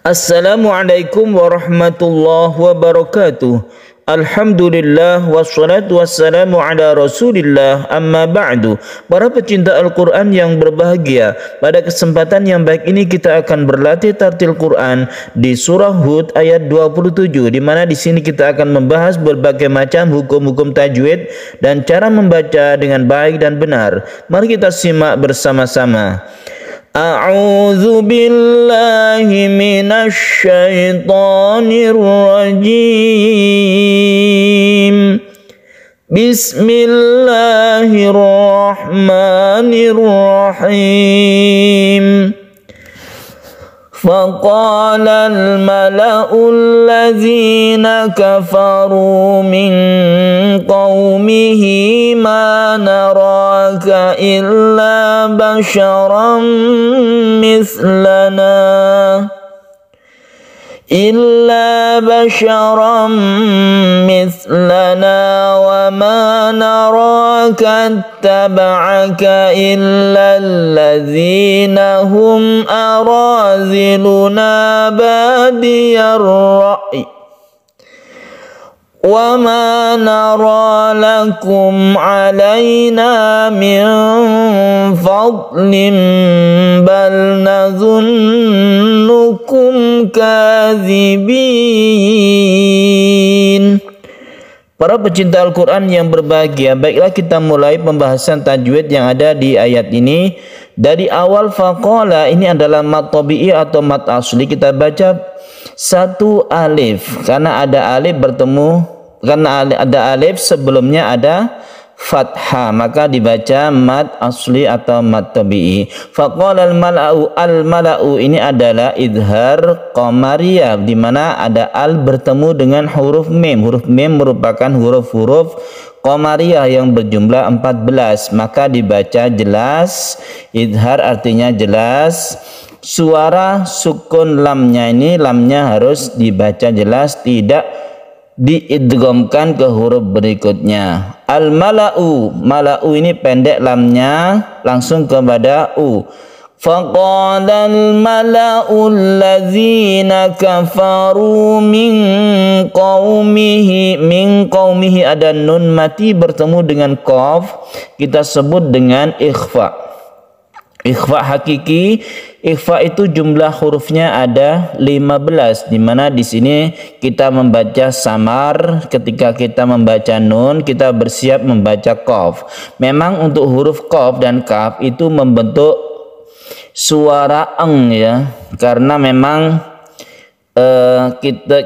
Assalamualaikum warahmatullahi wabarakatuh. Alhamdulillah wassalatu wassalamu ala rasulillah, amma ba'du. Para pecinta Al-Quran yang berbahagia, pada kesempatan yang baik ini kita akan berlatih tartil Quran di surah Hud ayat 27, di mana di sini kita akan membahas berbagai macam hukum-hukum tajwid dan cara membaca dengan baik dan benar. Mari kita simak bersama-sama. A'udzu billahi minasy syaithanir rajim. Bismillahirrahmanirrahim. فقال الملأ الذين كفروا من قومه ما نراك إلا بشرا مثلنا وما نراك اتبعك إلا الذين هم أراذلنا بادي الرأي وما نرى لكم علينا من فضل بل نظنكم كاذبين. Para pecinta Al-Quran yang berbahagia, baiklah kita mulai pembahasan tajwid yang ada di ayat ini. Dari awal faqala ini adalah mat tabi'i atau mat asli. Kita baca satu alif karena ada alif bertemu, karena ada alif sebelumnya ada fathah, maka dibaca mat asli atau mat tabi'i. Faqala al-mala'u ini adalah idhar qamariyah, di mana ada al bertemu dengan huruf mim. Huruf mim merupakan huruf-huruf qamariyah yang berjumlah 14, maka dibaca jelas. Idhar artinya jelas. Suara sukun lamnya ini, lamnya harus dibaca jelas, tidak diidghamkan ke huruf berikutnya. Al-mala'u, mala'u ini pendek lamnya, langsung kepada u. Faqala al-mala'u allazina kafaru min qaumihi, ada nun mati bertemu dengan qaf, kita sebut dengan ikhfa. Ikhfa hakiki, ikhfa itu jumlah hurufnya ada 15, di mana di sini kita membaca samar. Ketika kita membaca nun, kita bersiap membaca qaf. Memang untuk huruf qaf dan kaf itu membentuk suara eng ya, karena memang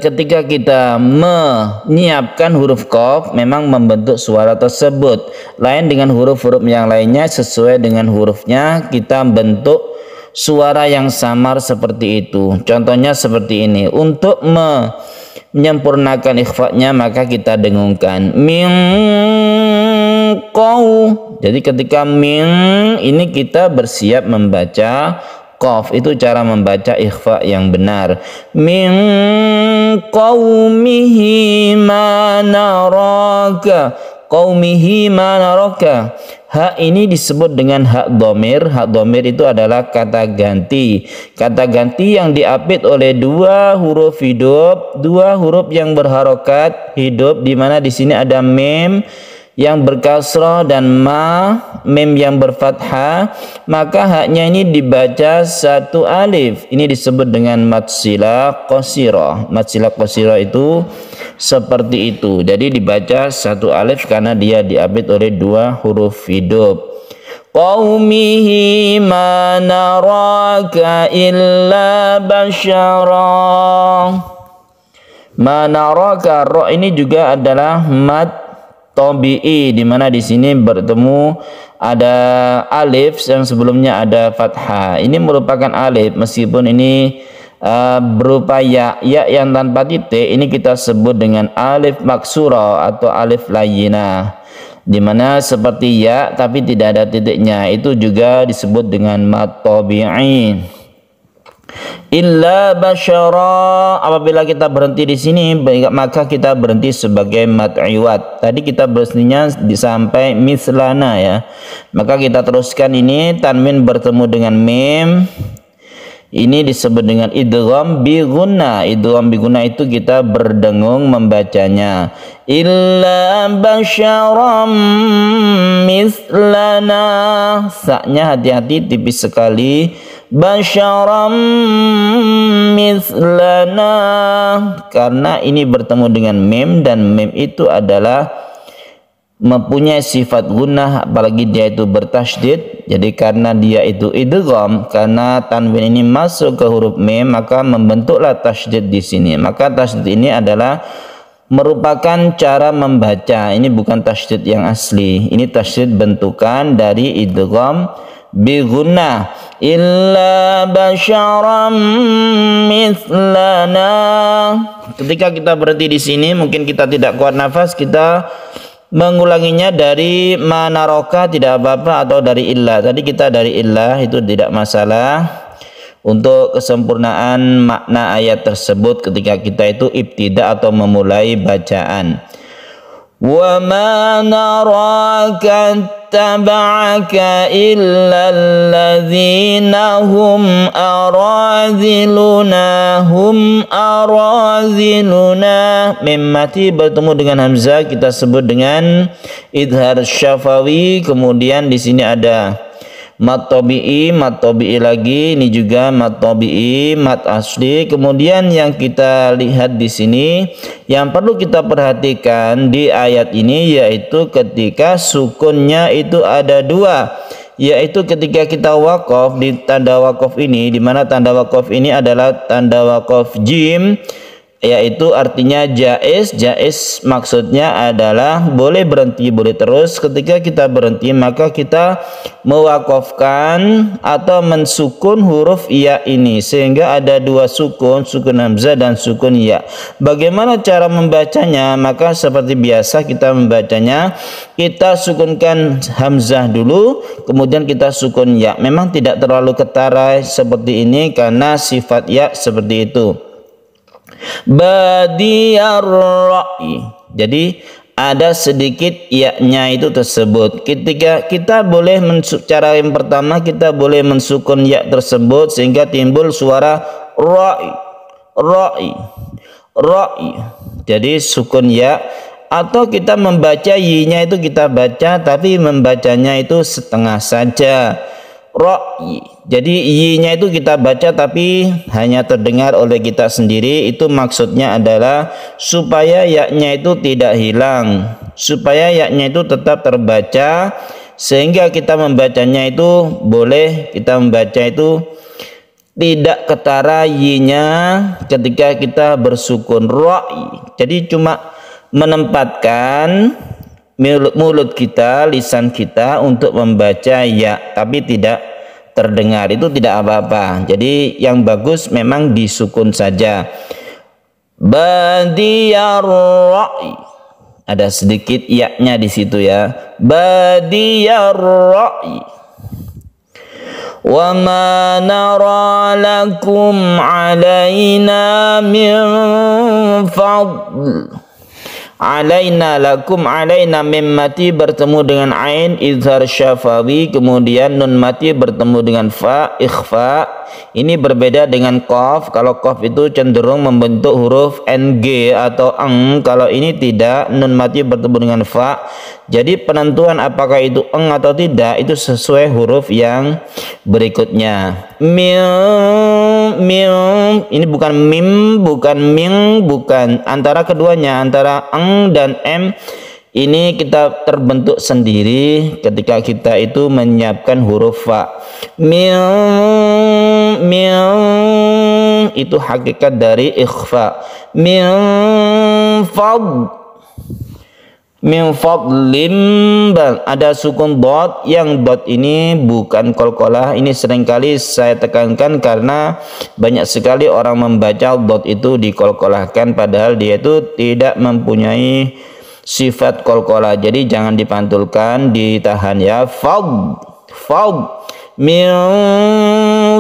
ketika kita menyiapkan huruf qaf memang membentuk suara tersebut. Lain dengan huruf-huruf yang lainnya, sesuai dengan hurufnya kita bentuk suara yang samar seperti itu. Contohnya seperti ini. Untuk menyempurnakan ikhfa'nya maka kita dengungkan min qaw. Jadi ketika min ini kita bersiap membaca qaf, itu cara membaca ikhfa yang benar. Min qaumihi ma naraka, qaumihi ma naraka. Hak ini disebut dengan hak dhamir. Hak dhamir itu adalah kata ganti. Kata ganti yang diapit oleh dua huruf hidup, dua huruf yang berharokat hidup, di mana di sini ada mim yang berkasrah dan mim yang berfathah, maka haknya ini dibaca satu alif. Ini disebut dengan matsilah qasirah. Matsilah qasirah itu seperti itu. Jadi dibaca satu alif karena dia diapit oleh dua huruf hidup. Qaumihi ma naraka illa basyara. Ma naraka, ro ini juga adalah mat tabi'i, di mana di sini bertemu ada alif yang sebelumnya ada fathah. Ini merupakan alif meskipun ini berupa ya yang tanpa titik. Ini kita sebut dengan alif maksurah atau alif layyinah, di mana seperti ya tapi tidak ada titiknya. Itu juga disebut dengan mat tabi'i. Illa basyara, apabila kita berhenti di sini maka kita berhenti sebagai mad iwad. Tadi kita berhentinya sampai mislana ya. Maka kita teruskan ini, tanwin bertemu dengan mim Ini disebut dengan idgham bi gunnah. Idgham bi gunnah itu kita berdengung membacanya. Illa basyaram mislana. Saknya hati-hati, tipis sekali. Basyaram mislana. Karena ini bertemu dengan mim, dan mim itu adalah mempunyai sifat gunnah, apalagi dia itu bertasydid. Jadi karena dia itu idgham, karena tanwin ini masuk ke huruf mim, maka membentuklah tasydid di sini. Maka tasydid ini adalah merupakan cara membaca. Ini bukan tasydid yang asli. Ini tasydid bentukan dari idgham bi gunnah. Illa basyaram mithlana. Ketika kita berhenti di sini, mungkin kita tidak kuat nafas, kita mengulanginya dari manaroka tidak apa-apa, atau dari illah. Tadi kita dari illah, itu tidak masalah. Untuk kesempurnaan makna ayat tersebut ketika kita itu ibtida atau memulai bacaan. Wa ma naraka taba'aka illa alladzina hum araziluna. Mim mati bertemu dengan hamzah kita sebut dengan idhar syafawi. Kemudian di sini ada mat tabi'i lagi, ini juga mat tabi'i, mat asli. Kemudian yang kita lihat di sini, yang perlu kita perhatikan di ayat ini, yaitu ketika sukunnya itu ada dua, yaitu ketika kita waqaf di tanda waqaf ini, di mana tanda waqaf ini adalah tanda waqaf jim, yaitu artinya jaiz. Jaiz maksudnya adalah boleh berhenti, boleh terus. Ketika kita berhenti, maka kita mewakafkan atau mensukun huruf ya ini, sehingga ada dua sukun, sukun hamzah dan sukun ya. Bagaimana cara membacanya? Maka seperti biasa kita membacanya, kita sukunkan hamzah dulu, kemudian kita sukun ya. Memang tidak terlalu ketara seperti ini karena sifat ya seperti itu. Badiyar ra'i. Jadi ada sedikit ya-nya itu tersebut. Ketika kita boleh cara yang pertama, kita boleh mensukun ya tersebut sehingga timbul suara ra'i, ra'i, ra'i. Jadi sukun ya. Atau kita membaca yi-nya itu kita baca, tapi membacanya itu setengah saja. Ra'i. Jadi yi-nya itu kita baca tapi hanya terdengar oleh kita sendiri. Itu maksudnya adalah supaya ya-nya itu tidak hilang, supaya ya-nya itu tetap terbaca, sehingga kita membacanya itu boleh kita membaca itu tidak ketara yi-nya ketika kita bersukun ra'i. Jadi cuma menempatkan mulut kita, lisan kita untuk membaca ya, tapi tidak terdengar, itu tidak apa-apa. Jadi yang bagus memang disukun saja. Badiyar ra'i, ada sedikit ya-nya di situ ya. Badiyar ra'i. Wa ma nara lakum alaina min fadl. Alaina, lakum alaina, mim mati bertemu dengan ain izhar syafawi, kemudian nun mati bertemu dengan fa ikhfa. Ini berbeda dengan qaf. Kalau qaf itu cenderung membentuk huruf ng atau eng, kalau ini tidak, nun mati bertemu dengan fa. Jadi penentuan apakah itu eng atau tidak itu sesuai huruf yang berikutnya. Mim, ini bukan mim, bukan ming, bukan. Antara keduanya, antara eng dan m, ini kita terbentuk sendiri ketika kita itu menyiapkan huruf fa. Mim itu hakikat dari ikhfa. Min fadlim, ada sukun dot, yang dot ini bukan qalqalah. Ini seringkali saya tekankan karena banyak sekali orang membaca dot itu diqalqalahkan, padahal dia itu tidak mempunyai sifat qalqalah. Jadi jangan dipantulkan, ditahan ya. Min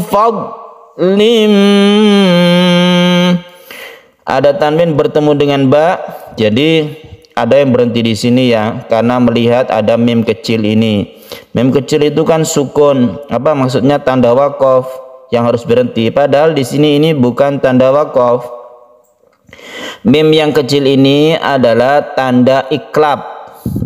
fadlim, ada tanwin bertemu dengan ba. Jadi ada yang berhenti di sini ya, karena melihat ada mim kecil ini. Mim kecil itu kan sukun. Apa maksudnya? Tanda waqaf. yang harus berhenti. Padahal di sini ini bukan tanda waqaf. Mim yang kecil ini adalah tanda iklab.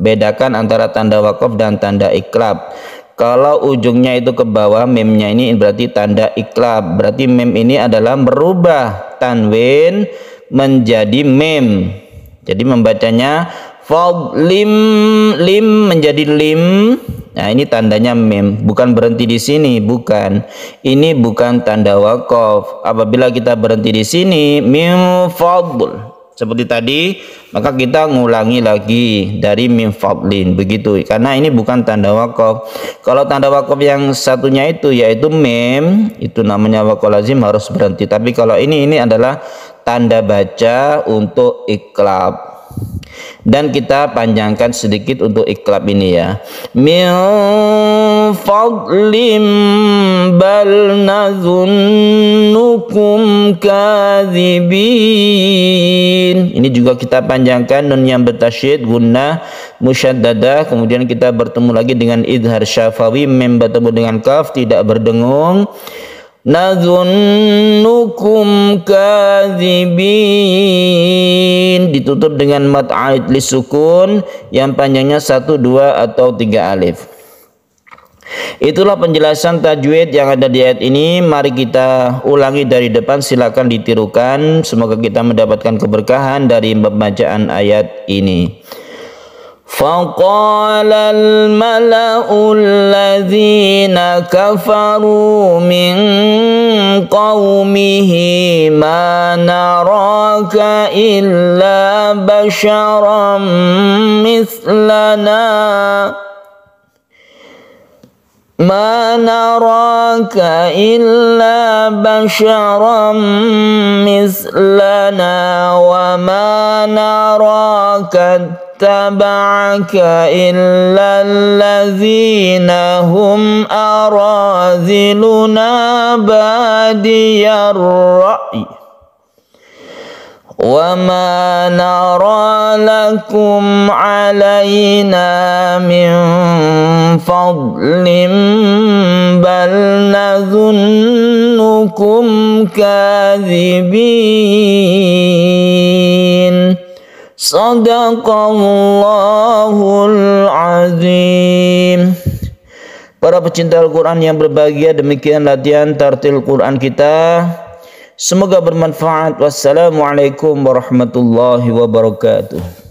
Bedakan antara tanda waqaf dan tanda iklab. Kalau ujungnya itu ke bawah, mimnya ini berarti tanda iklab. Berarti mim ini adalah merubah tanwin menjadi mim. Jadi membacanya fadlim, lim menjadi lim. Nah, ini tandanya mim, bukan berhenti di sini, bukan. Ini bukan tanda waqaf. Apabila kita berhenti di sini, mim fadl seperti tadi, maka kita ngulangi lagi dari mim fadlin, begitu. Karena ini bukan tanda waqaf. Kalau tanda waqaf yang satunya itu yaitu mim, itu namanya waqaf lazim, harus berhenti. Tapi kalau ini adalah tanda baca untuk iklab. Dan kita panjangkan sedikit untuk iklab ini ya. Min fadlim bal nazunnukum kadzibin. Ini juga kita panjangkan nun yang bertasyid, gunnah musyaddadah. Kemudian kita bertemu lagi dengan idhar syafawi, mim bertemu dengan kaf tidak berdengung. Nazunnukum kadzibin, ditutup dengan mad aid li sukun yang panjangnya 1, 2 atau 3 alif. Itulah penjelasan tajwid yang ada di ayat ini. Mari kita ulangi dari depan, silakan ditirukan. Semoga kita mendapatkan keberkahan dari pembacaan ayat ini. فَقَالَ الْمَلَأُ الَّذِينَ كَفَرُوا مِنْ قَوْمِهِ مَا نَرَاكَ إِلَّا بَشَرًا مِثْلَنَا مَا نَرَاكَ إِلَّا بَشَرًا مِثْلَنَا وَمَا نَرَاكَ اتبعك إلا الذين هم أراذلنا بادي الرأي وما نرى لكم علينا من فضل بل نظنكم كاذبين. Sadaqallahul azim. Para pecinta Al-Quran yang berbahagia, demikian latihan tartil Quran kita. Semoga bermanfaat. Wassalamualaikum warahmatullahi wabarakatuh.